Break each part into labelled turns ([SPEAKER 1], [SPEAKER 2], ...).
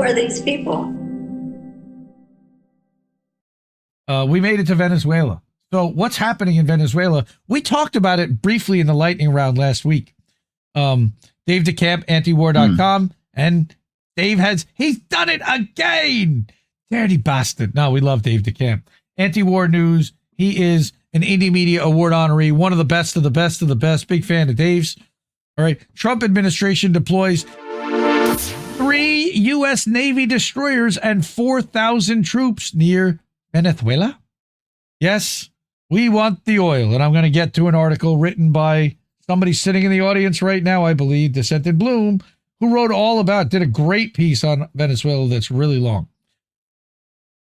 [SPEAKER 1] are these people?
[SPEAKER 2] We made it to Venezuela. So what's happening in Venezuela? We talked about it briefly in the lightning round last week. Dave DeCamp, Antiwar.com, and Dave he's done it again. Dirty bastard. No, we love Dave DeCamp. Antiwar News. He is an Indie Media Award honoree, one of the best of the best of the best. Big fan of Dave's. All right. Trump administration deploys 3 U.S. Navy destroyers and 4,000 troops near Venezuela. Yes, we want the oil. And I'm going to get to an article written by somebody sitting in the audience right now, I believe, Dissent in Bloom, who wrote all about, did a great piece on Venezuela that's really long.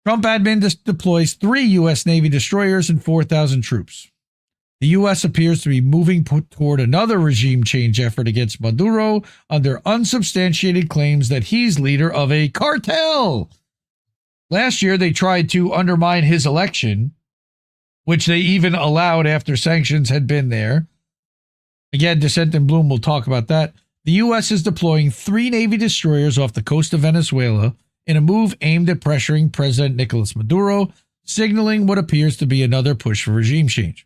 [SPEAKER 2] Trump admin deploys 3 U.S. Navy destroyers and 4,000 troops. The U.S. appears to be moving toward another regime change effort against Maduro under unsubstantiated claims that he's leader of a cartel. Last year, they tried to undermine his election, which they even allowed after sanctions had been there. Again, Dissent in Bloom will talk about that. The U.S. is deploying 3 Navy destroyers off the coast of Venezuela in a move aimed at pressuring President Nicolas Maduro, signaling what appears to be another push for regime change.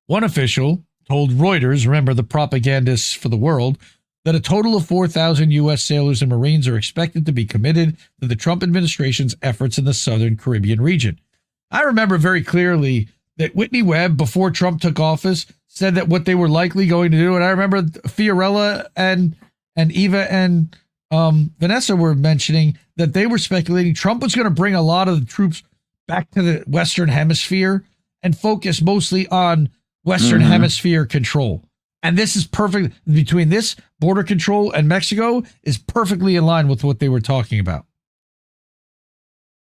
[SPEAKER 2] One official told Reuters, remember the propagandists for the world, that a total of 4,000 U.S. sailors and Marines are expected to be committed to the Trump administration's efforts in the southern Caribbean region. I remember very clearly that Whitney Webb, before Trump took office, said that what they were likely going to do, and I remember Fiorella and Eva and Vanessa were mentioning that they were speculating Trump was going to bring a lot of the troops back to the Western Hemisphere and focus mostly on Western Hemisphere control. And this is perfect. Between this, border control and Mexico is perfectly in line with what they were talking about.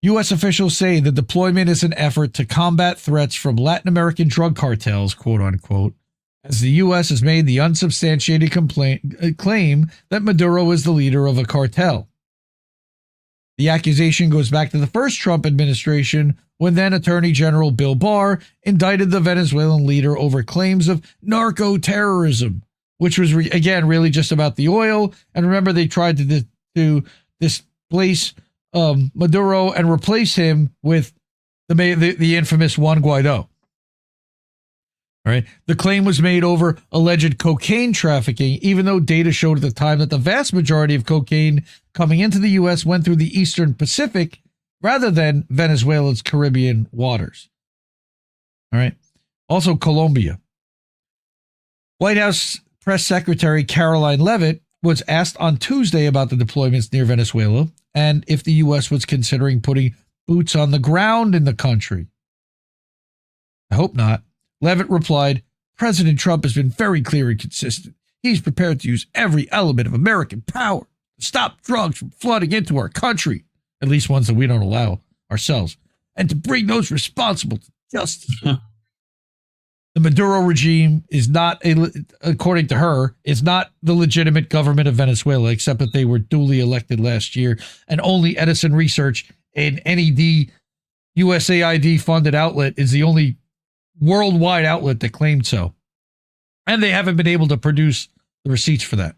[SPEAKER 2] U.S. officials say the deployment is an effort to combat threats from Latin American drug cartels, quote unquote, as the U.S. has made the unsubstantiated claim that Maduro is the leader of a cartel. The accusation goes back to the first Trump administration, when then Attorney General Bill Barr indicted the Venezuelan leader over claims of narco-terrorism, which was, again, really just about the oil. And remember, they tried to displace Maduro and replace him with the infamous Juan Guaido. All right. The claim was made over alleged cocaine trafficking, even though data showed at the time that the vast majority of cocaine coming into the U.S. went through the Eastern Pacific rather than Venezuela's Caribbean waters. All right. Also, Colombia. White House Press Secretary Caroline Leavitt was asked on Tuesday about the deployments near Venezuela and if the U.S. was considering putting boots on the ground in the country. I hope not. Leavitt replied, President Trump has been very clear and consistent. He's prepared to use every element of American power to stop drugs from flooding into our country, at least ones that we don't allow ourselves, and to bring those responsible to justice. The Maduro regime is not, according to her, is not the legitimate government of Venezuela, except that they were duly elected last year, and only Edison Research, an NED USAID funded outlet, is the only worldwide outlet that claimed so. And they haven't been able to produce the receipts for that.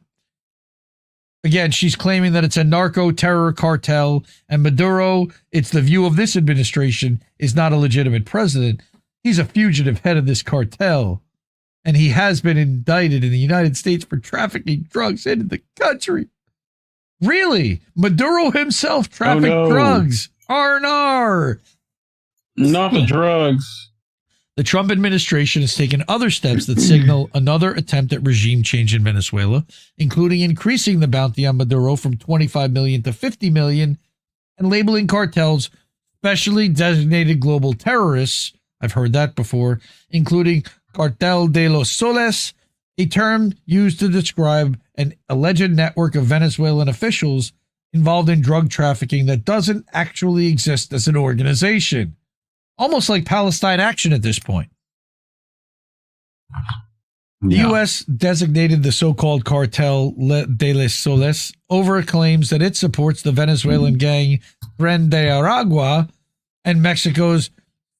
[SPEAKER 2] Again, she's claiming that it's a narco-terror cartel, and Maduro, it's the view of this administration, is not a legitimate president. He's a fugitive head of this cartel, and he has been indicted in the United States for trafficking drugs into the country. Really? Maduro himself trafficked drugs. R&R.
[SPEAKER 3] Not the drugs.
[SPEAKER 2] The Trump administration has taken other steps that signal another attempt at regime change in Venezuela, including increasing the bounty on Maduro from $25 million to $50 million and labeling cartels specially designated global terrorists. I've heard that before, including Cartel de los Soles, a term used to describe an alleged network of Venezuelan officials involved in drug trafficking that doesn't actually exist as an organization. Almost like Palestine Action at this point. The U.S. designated the so-called Cartel de los Soles over claims that it supports the Venezuelan gang Tren de Aragua and Mexico's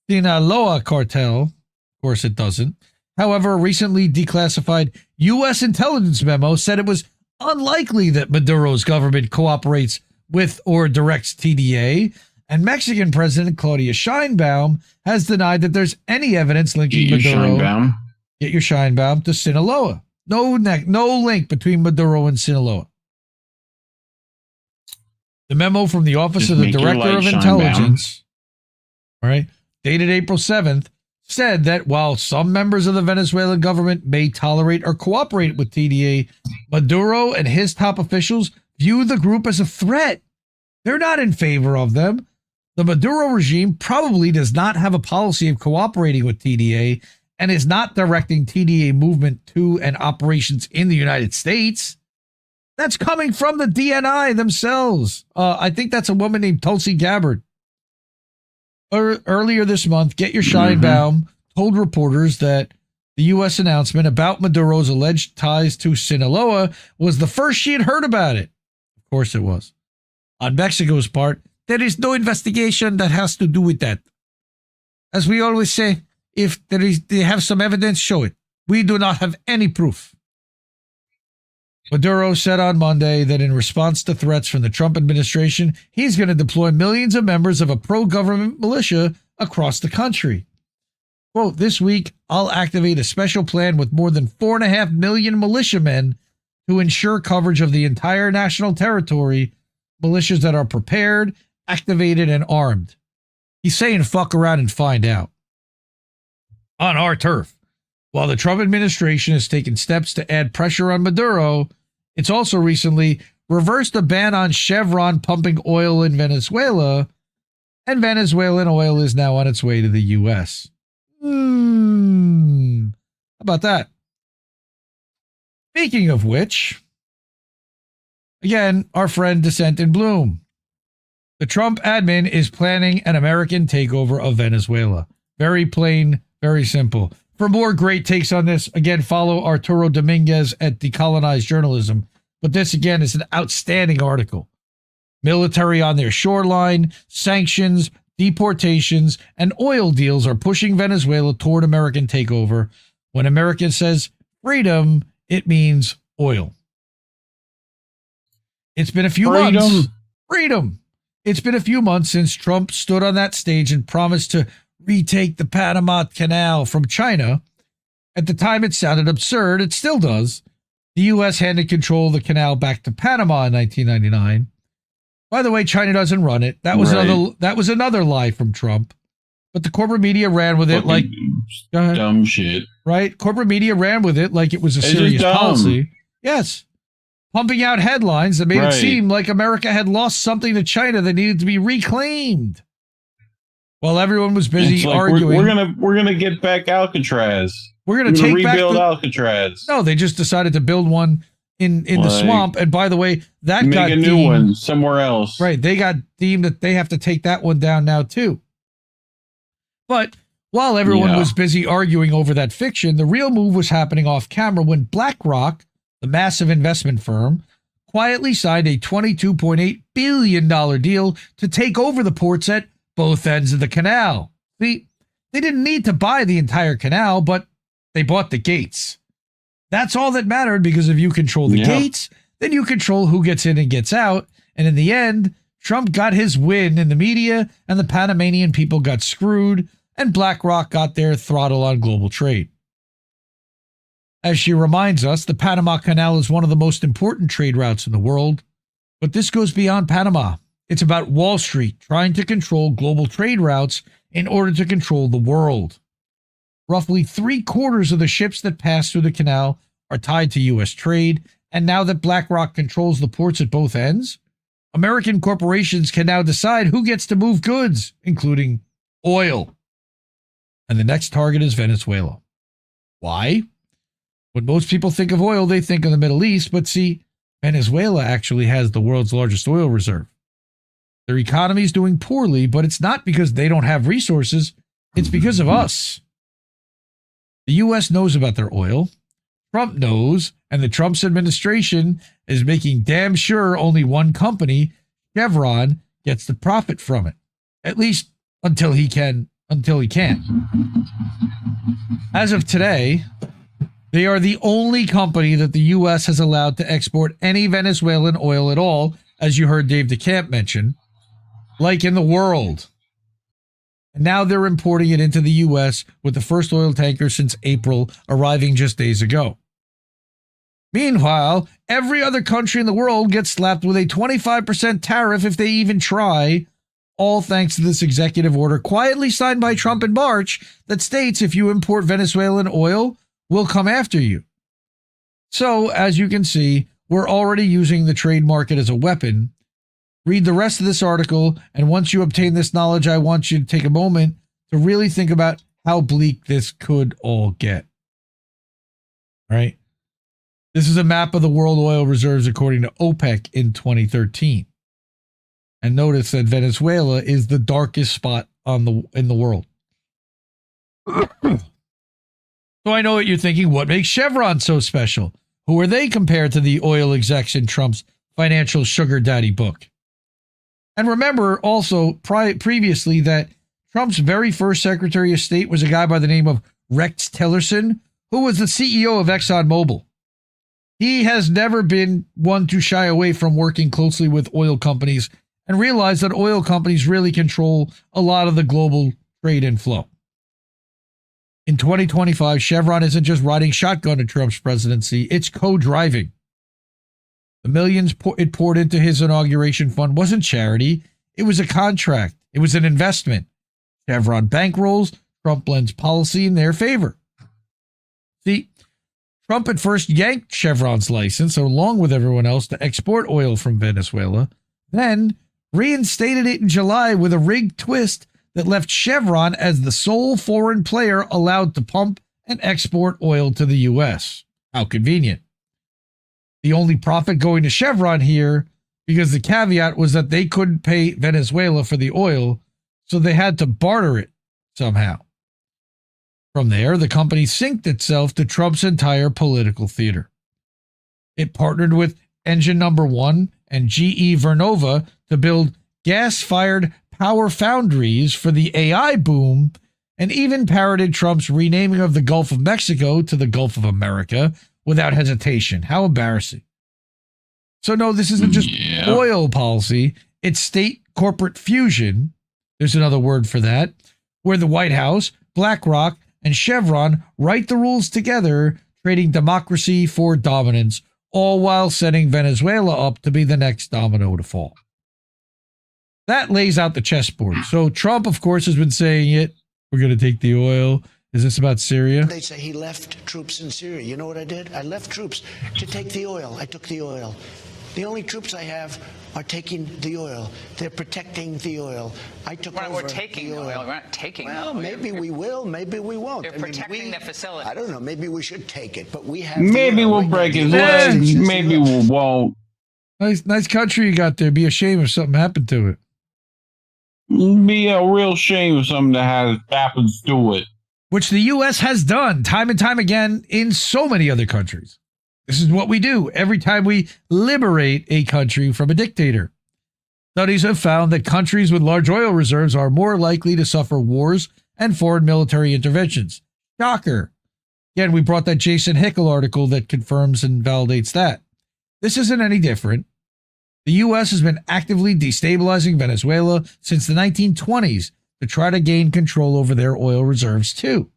[SPEAKER 2] Sinaloa cartel. Of course it doesn't. However, a recently declassified U.S. intelligence memo said it was unlikely that Maduro's government cooperates with or directs TDA, and Mexican President Claudia Sheinbaum has denied that there's any evidence linking Maduro. Get your Sheinbaum to Sinaloa. No link between Maduro and Sinaloa. The memo from the Office of the Director of Intelligence, right, dated April 7th, said that while some members of the Venezuelan government may tolerate or cooperate with TDA, Maduro and his top officials view the group as a threat. They're not in favor of them. The Maduro regime probably does not have a policy of cooperating with TDA and is not directing TDA movement to and operations in the United States. That's coming from the DNI themselves. I think that's a woman named Tulsi Gabbard. Earlier this month, Get Your Sheinbaum told reporters that the U.S. announcement about Maduro's alleged ties to Sinaloa was the first she had heard about it. Of course it was. On Mexico's part, there is no investigation that has to do with that. As we always say, if they have some evidence, show it. We do not have any proof. Maduro said on Monday that in response to threats from the Trump administration, he's going to deploy millions of members of a pro-government militia across the country. Quote, this week, I'll activate a special plan with more than 4.5 million militiamen to ensure coverage of the entire national territory, militias that are prepared, activated, and armed. He's saying fuck around and find out. On our turf. While the Trump administration has taken steps to add pressure on Maduro, it's also recently reversed a ban on Chevron pumping oil in Venezuela, and Venezuelan oil is now on its way to the U.S. How about that? Speaking of which, again, our friend Dissent in Bloom. The Trump admin is planning an American takeover of Venezuela. Very plain, very simple. For more great takes on this, again, follow Arturo Dominguez at Decolonized Journalism. But this, again, is an outstanding article. Military on their shoreline, sanctions, deportations, and oil deals are pushing Venezuela toward American takeover. When America says freedom, it means oil. It's been a few months. Freedom. It's been a few months since Trump stood on that stage and promised to retake the Panama Canal from China. At the time, it sounded absurd. It still does. The U.S. handed control of the canal back to Panama in 1999. By the way, China doesn't run it. That was another lie from Trump. But the corporate media ran with it like
[SPEAKER 3] dumb shit.
[SPEAKER 2] Right? Corporate media ran with it like it was a serious policy. Yes. Pumping out headlines that made it seem like America had lost something to China that needed to be reclaimed. While everyone was busy arguing,
[SPEAKER 3] we're gonna get back Alcatraz.
[SPEAKER 2] We're gonna rebuild
[SPEAKER 3] Alcatraz.
[SPEAKER 2] No, they just decided to build one in the swamp. And by the way, that
[SPEAKER 3] make
[SPEAKER 2] got
[SPEAKER 3] a new one somewhere else.
[SPEAKER 2] Right, they got deemed that they have to take that one down now too. But while everyone was busy arguing over that fiction, the real move was happening off camera when BlackRock, the massive investment firm, quietly signed a $22.8 billion deal to take over the ports at both ends of the canal. See, they didn't need to buy the entire canal, but they bought the gates. That's all that mattered, because if you control the gates, then you control who gets in and gets out. And in the end, Trump got his win in the media, and the Panamanian people got screwed, and BlackRock got their throttle on global trade. As she reminds us, the Panama Canal is one of the most important trade routes in the world. But this goes beyond Panama. It's about Wall Street trying to control global trade routes in order to control the world. Roughly 3/4 of the ships that pass through the canal are tied to U.S. trade, and now that BlackRock controls the ports at both ends, American corporations can now decide who gets to move goods, including oil. And the next target is Venezuela. Why? When most people think of oil, they think of the Middle East, but see, Venezuela actually has the world's largest oil reserve. Their economy is doing poorly, but it's not because they don't have resources. It's because of us. The U.S. knows about their oil. Trump knows, and the Trump's administration is making damn sure only one company, Chevron, gets the profit from it. At least until he can. As of today, they are the only company that the U.S. has allowed to export any Venezuelan oil at all, as you heard Dave DeCamp mention, like in the world. And now they're importing it into the U.S. with the first oil tanker since April arriving just days ago. Meanwhile, every other country in the world gets slapped with a 25% tariff if they even try, all thanks to this executive order quietly signed by Trump in March that states if you import Venezuelan oil, we'll come after you. So, as you can see, we're already using the trade market as a weapon. Read the rest of this article, and once you obtain this knowledge, I want you to take a moment to really think about how bleak this could all get. All right? This is a map of the world oil reserves according to OPEC in 2013. And notice that Venezuela is the darkest spot in the world. So I know what you're thinking. What makes Chevron so special? Who are they compared to the oil execs in Trump's financial sugar daddy book? And remember also previously that Trump's very first Secretary of State was a guy by the name of Rex Tillerson, who was the CEO of ExxonMobil. He has never been one to shy away from working closely with oil companies and realize that oil companies really control a lot of the global trade and flow. In 2025, Chevron isn't just riding shotgun to Trump's presidency, it's co-driving. The millions it poured into his inauguration fund wasn't charity. It was a contract. It was an investment. Chevron bankrolls Trump blends policy in their favor. See, Trump at first yanked Chevron's license, along with everyone else, to export oil from Venezuela, then reinstated it in July with a rigged twist that left Chevron as the sole foreign player allowed to pump and export oil to the U.S. How convenient. The only profit going to Chevron here, because the caveat was that they couldn't pay Venezuela for the oil, so they had to barter it somehow. From there, the company synced itself to Trump's entire political theater. It partnered with Engine Number One and GE Vernova to build gas-fired power foundries for the AI boom, and even parroted Trump's renaming of the Gulf of Mexico to the Gulf of America without hesitation. How embarrassing. So no, this isn't just oil policy. It's state corporate fusion. There's another word for that, where the White House, BlackRock, and Chevron write the rules together, trading democracy for dominance, all while setting Venezuela up to be the next domino to fall. That lays out the chessboard. So Trump, of course, has been saying it. We're going to take the oil. Is this about Syria?
[SPEAKER 1] They say he left troops in Syria. You know what I did? I left troops to take the oil. I took the oil. The only troops I have are taking the oil. They're protecting the oil. I took over
[SPEAKER 4] We're taking the oil. We're not taking the oil.
[SPEAKER 1] Well, maybe we will. Maybe we won't.
[SPEAKER 4] They're protecting the facility.
[SPEAKER 1] I don't know. Maybe we should take it, but we have.
[SPEAKER 3] Maybe we'll break his legs. Maybe we won't.
[SPEAKER 2] Nice country you got there. Be a shame if something happened to it.
[SPEAKER 3] Be a real shame if something that happens to it.
[SPEAKER 2] Which the U.S. has done time and time again in so many other countries. This is what we do every time we liberate a country from a dictator. Studies have found that countries with large oil reserves are more likely to suffer wars and foreign military interventions. Shocker. Again, we brought that Jason Hickel article that confirms and validates that. This isn't any different. The U.S. has been actively destabilizing Venezuela since the 1920s to try to gain control over their oil reserves too.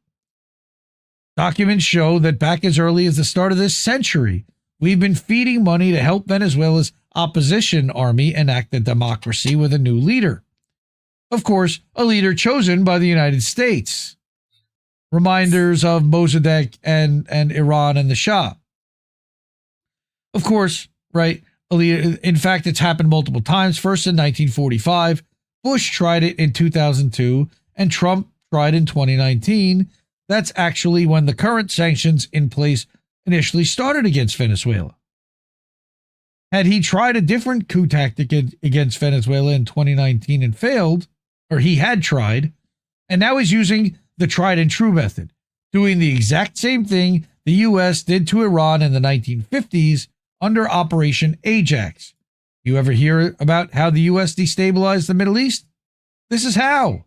[SPEAKER 2] Documents show that back as early as the start of this century, we've been feeding money to help Venezuela's opposition army enact a democracy with a new leader. Of course, a leader chosen by the United States. Reminders of Mossadegh and Iran and the Shah. Of course, right? In fact, it's happened multiple times. First in 1945, Bush tried it in 2002, and Trump tried in 2019. That's actually when the current sanctions in place initially started against Venezuela. Had he tried a different coup tactic against Venezuela in 2019 and failed, or he had tried, and now he's using the tried and true method, doing the exact same thing the U.S. did to Iran in the 1950s under Operation Ajax. You ever hear about how the U.S. destabilized the Middle East? This is how.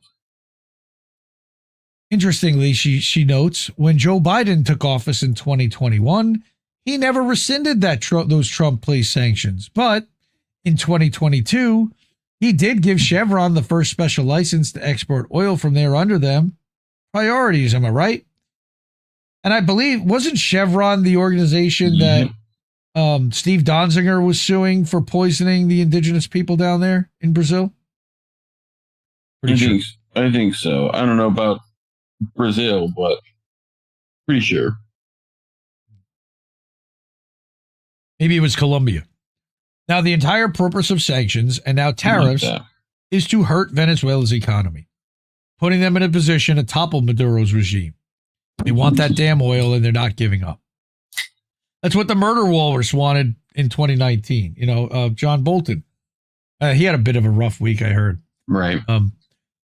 [SPEAKER 2] Interestingly, she notes, when Joe Biden took office in 2021, he never rescinded those Trump-placed sanctions. But In 2022, he did give Chevron the first special license to export oil from there under them. Priorities, am I right? And I believe, wasn't Chevron the organization that Steve Donziger was suing for poisoning the indigenous people down there in Brazil?
[SPEAKER 3] I think so. I don't know about Brazil, but pretty sure.
[SPEAKER 2] Maybe it was Colombia. Now, the entire purpose of sanctions and now tariffs is to hurt Venezuela's economy, putting them in a position to topple Maduro's regime. They want that damn oil, and they're not giving up. That's what the murder walrus wanted in 2019. You know, John Bolton. He had a bit of a rough week, I heard.
[SPEAKER 3] Right.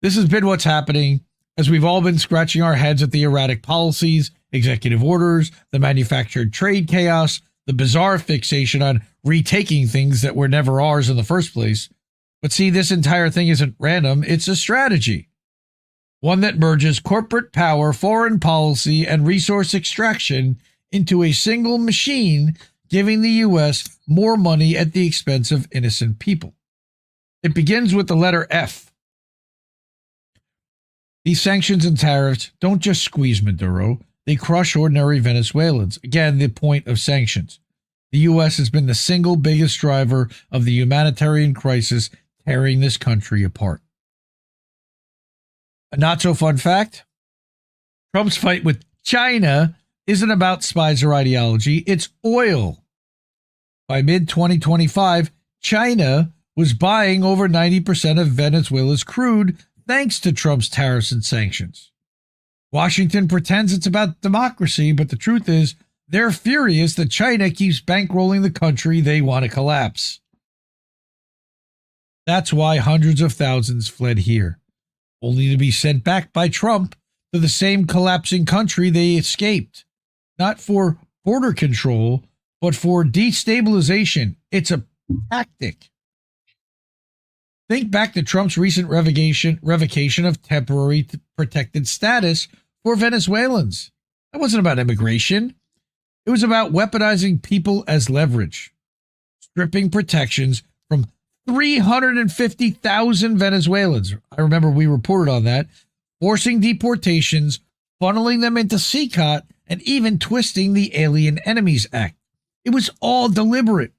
[SPEAKER 2] This has been what's happening as we've all been scratching our heads at the erratic policies, executive orders, the manufactured trade chaos, the bizarre fixation on retaking things that were never ours in the first place. But see, this entire thing isn't random. It's a strategy. One that merges corporate power, foreign policy, and resource extraction into a single machine, giving the U.S. more money at the expense of innocent people. It begins with the letter F. These sanctions and tariffs don't just squeeze Maduro, they crush ordinary Venezuelans. Again, the point of sanctions. The U.S. has been the single biggest driver of the humanitarian crisis tearing this country apart. A not-so-fun fact, Trump's fight with China isn't about spies or ideology, it's oil. By mid-2025, China was buying over 90% of Venezuela's crude thanks to Trump's tariffs and sanctions. Washington pretends it's about democracy, but the truth is they're furious that China keeps bankrolling the country they want to collapse. That's why hundreds of thousands fled here, only to be sent back by Trump to the same collapsing country they escaped. Not for border control, but for destabilization. It's a tactic. Think back to Trump's recent revocation of temporary protected status for Venezuelans. That wasn't about immigration. It was about weaponizing people as leverage, stripping protections from 350,000 Venezuelans. I remember we reported on that, forcing deportations, funneling them into CCOT, and even twisting the Alien Enemies Act. It was all deliberate.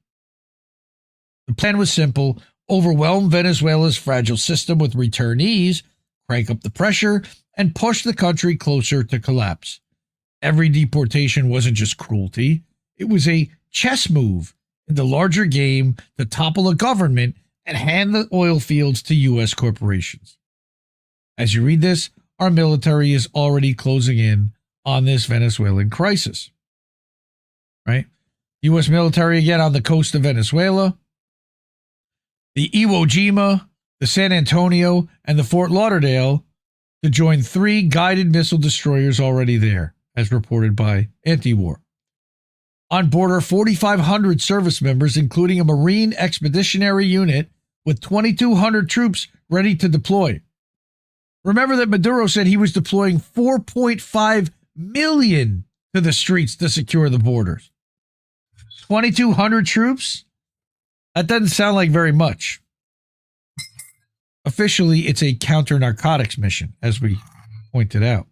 [SPEAKER 2] The plan was simple: overwhelm Venezuela's fragile system with returnees, crank up the pressure, and push the country closer to collapse. Every deportation wasn't just cruelty. It was a chess move in the larger game to topple a government and hand the oil fields to U.S. corporations. As you read this, our military is already closing in on this Venezuelan crisis. Right? U.S. military again on the coast of Venezuela. The Iwo Jima, the San Antonio, and the Fort Lauderdale to join 3 guided missile destroyers already there, as reported by Antiwar. On board are 4,500 service members, including a Marine Expeditionary Unit with 2,200 troops ready to deploy. Remember that Maduro said he was deploying 4.5 million to the streets to secure the borders. 2,200 troops? That doesn't sound like very much. Officially, it's a counter-narcotics mission, as we pointed out.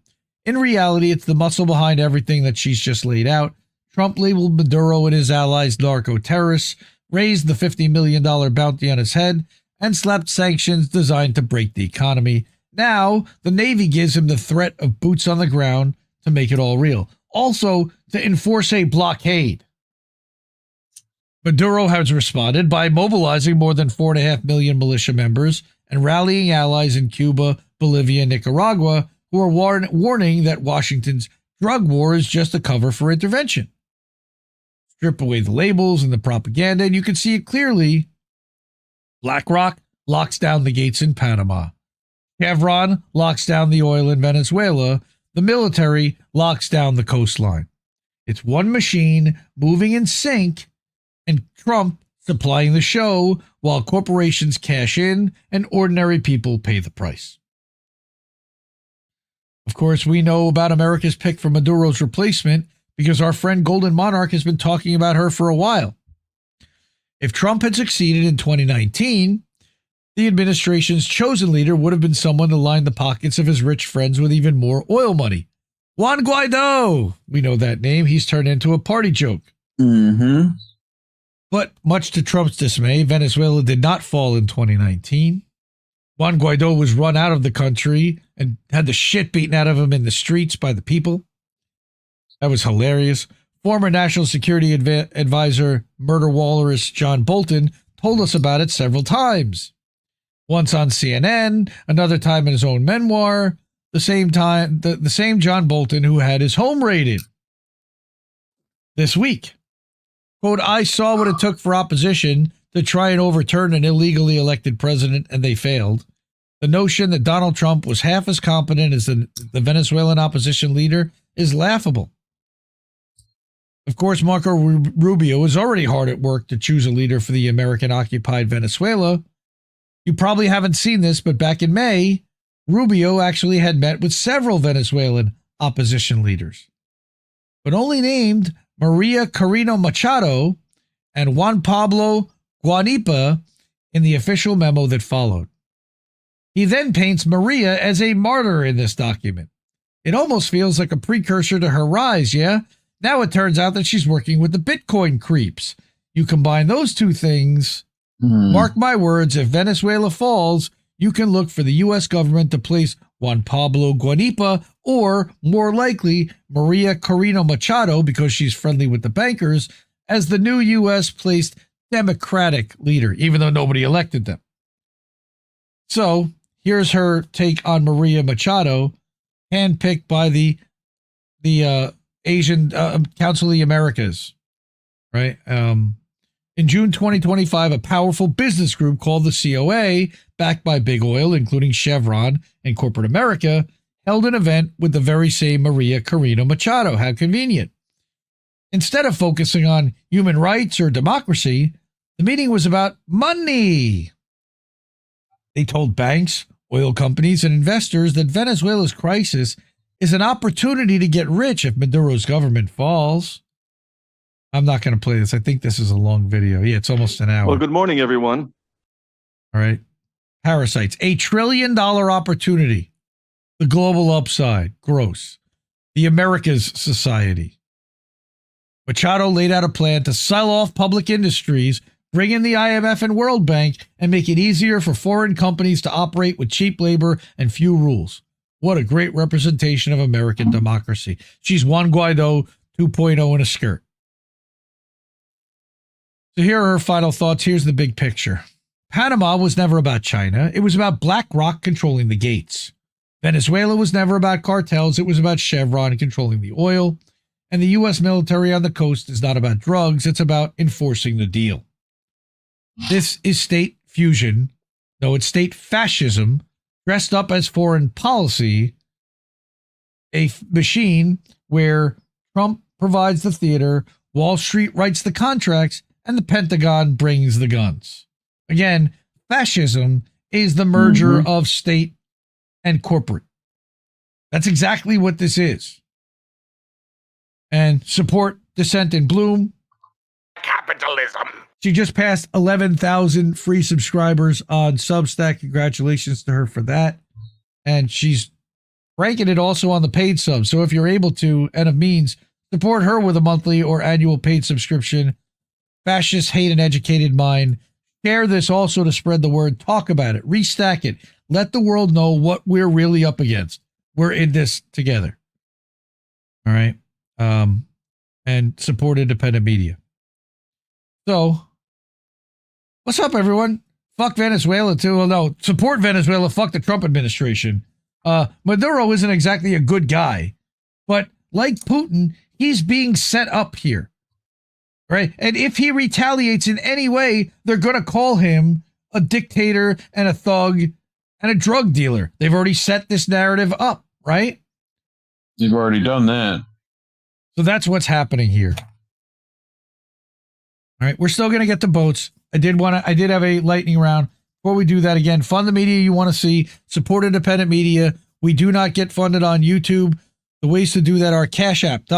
[SPEAKER 2] In reality, it's the muscle behind everything that she's just laid out. Trump labeled Maduro and his allies narco-terrorists, raised the $50 million bounty on his head, and slapped sanctions designed to break the economy. Now, the Navy gives him the threat of boots on the ground to make it all real. Also, to enforce a blockade. Maduro has responded by mobilizing more than 4.5 million militia members and rallying allies in Cuba, Bolivia, and Nicaragua who are warning that Washington's drug war is just a cover for intervention. Strip away the labels and the propaganda, and you can see it clearly. BlackRock locks down the gates in Panama. Chevron locks down the oil in Venezuela. The military locks down the coastline. It's one machine moving in sync, and Trump supplying the show while corporations cash in and ordinary people pay the price. Of course, we know about America's pick for Maduro's replacement because our friend Golden Monarch has been talking about her for a while. If Trump had succeeded in 2019, the administration's chosen leader would have been someone to line the pockets of his rich friends with even more oil money. Juan Guaido, we know that name. He's turned into a party joke.
[SPEAKER 3] Mm-hmm.
[SPEAKER 2] But much to Trump's dismay, Venezuela did not fall in 2019. Juan Guaido was run out of the country and had the shit beaten out of him in the streets by the people. That was hilarious. Former National Security Advisor, murder walrus John Bolton told us about it several times. Once on CNN, another time in his own memoir, the same John Bolton who had his home raided. This week, quote, I saw what it took for opposition to try and overturn an illegally elected president, and they failed. The notion that Donald Trump was half as competent as the Venezuelan opposition leader is laughable. Of course, Marco Rubio is already hard at work to choose a leader for the American-occupied Venezuela. You probably haven't seen this, but back in May, Rubio actually had met with several Venezuelan opposition leaders, but only named Maria Corina Machado and Juan Pablo Guanipa in the official memo that followed. He then paints Maria as a martyr in this document. It almost feels like a precursor to her rise, yeah? Now it turns out that she's working with the Bitcoin creeps. You combine those two things, mark my words, if Venezuela falls, you can look for the U.S. government to place Juan Pablo Guanipa or, more likely, Maria Corina Machado, because she's friendly with the bankers, as the new U.S.-placed Democratic leader, even though nobody elected them. So, here's her take on Maria Machado, handpicked by the Asian Council of the Americas, right? In June 2025, a powerful business group called the COA, backed by Big Oil, including Chevron and corporate America, held an event with the very same Maria Corina Machado. How convenient. Instead of focusing on human rights or democracy, the meeting was about money. They told banks, oil companies, and investors that Venezuela's crisis is an opportunity to get rich if Maduro's government falls. I'm not going to play this. I think this is a long video. Yeah, it's almost an hour.
[SPEAKER 5] Well, good morning, everyone.
[SPEAKER 2] All right. Parasites. $1 trillion opportunity. The global upside. Gross. The Americas Society. Machado laid out a plan to sell off public industries, bring in the IMF and World Bank, and make it easier for foreign companies to operate with cheap labor and few rules. What a great representation of American democracy. She's Juan Guaido 2.0 in a skirt. So here are her final thoughts. Here's the big picture. Panama was never about China. It was about BlackRock controlling the gates. Venezuela was never about cartels. It was about Chevron controlling the oil. And the U.S. military on the coast is not about drugs. It's about enforcing the deal. This is state fusion. No, it's state fascism dressed up as foreign policy, a machine where Trump provides the theater, Wall Street writes the contracts, and the Pentagon brings the guns. Again, fascism is the merger of state and corporate. That's exactly what this is. And support Dissent in Bloom.
[SPEAKER 6] Capitalism.
[SPEAKER 2] She just passed 11,000 free subscribers on Substack. Congratulations to her for that. And she's ranking it also on the paid sub. So if you're able to, and of means, support her with a monthly or annual paid subscription. Fascists hate an educated mind. Share this also to spread the word. Talk about it. Restack it. Let the world know what we're really up against. We're in this together. All right. And support independent media. So, what's up, everyone? Fuck Venezuela, too. Well, no, support Venezuela. Fuck the Trump administration. Maduro isn't exactly a good guy. But like Putin, he's being set up here. Right? And if he retaliates in any way, they're going to call him a dictator and a thug and a drug dealer. They've already set this narrative up, right?
[SPEAKER 3] You've already done that.
[SPEAKER 2] So that's what's happening here. All right, we're still going to get the boats. I did have a lightning round. Before we do that again, fund the media you want to see, support independent media. We do not get funded on YouTube. The ways to do that are Cash App, $,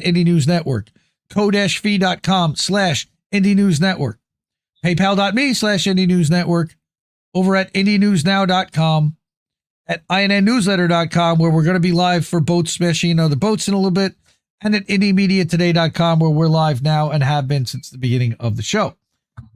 [SPEAKER 2] Indie News Network, ko-fi.com/Indie News Network. PayPal.me/Indie News Network, over at IndieNewsNow.com, at INNNewsletter.com, where we're going to be live for boats smashing other boats in a little bit, and at IndieMediaToday.com, where we're live now and have been since the beginning of the show.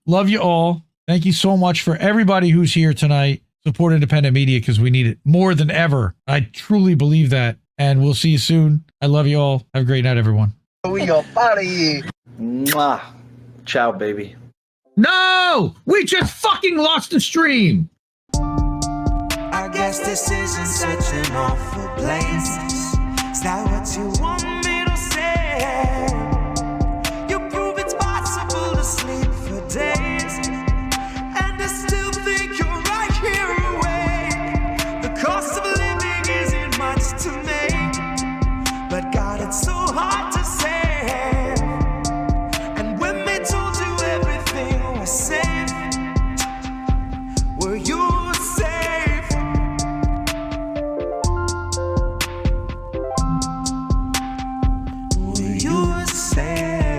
[SPEAKER 2] Love you all. Thank you so much for everybody who's here tonight. Support independent media because we need it more than ever. I truly believe that. And we'll see you soon. I love you all. Have a great night, everyone.
[SPEAKER 5] We gonna party. Mwah. Ciao, baby.
[SPEAKER 2] No! We just fucking lost the stream!
[SPEAKER 7] I guess this isn't such an awful place. Is that what you want me to say? You prove it's possible to sleep for days, and I still think you're right here awake. The cost of living isn't much to make, but God, it's so hard to say. And when they told you everything was safe, were you safe? Were you safe?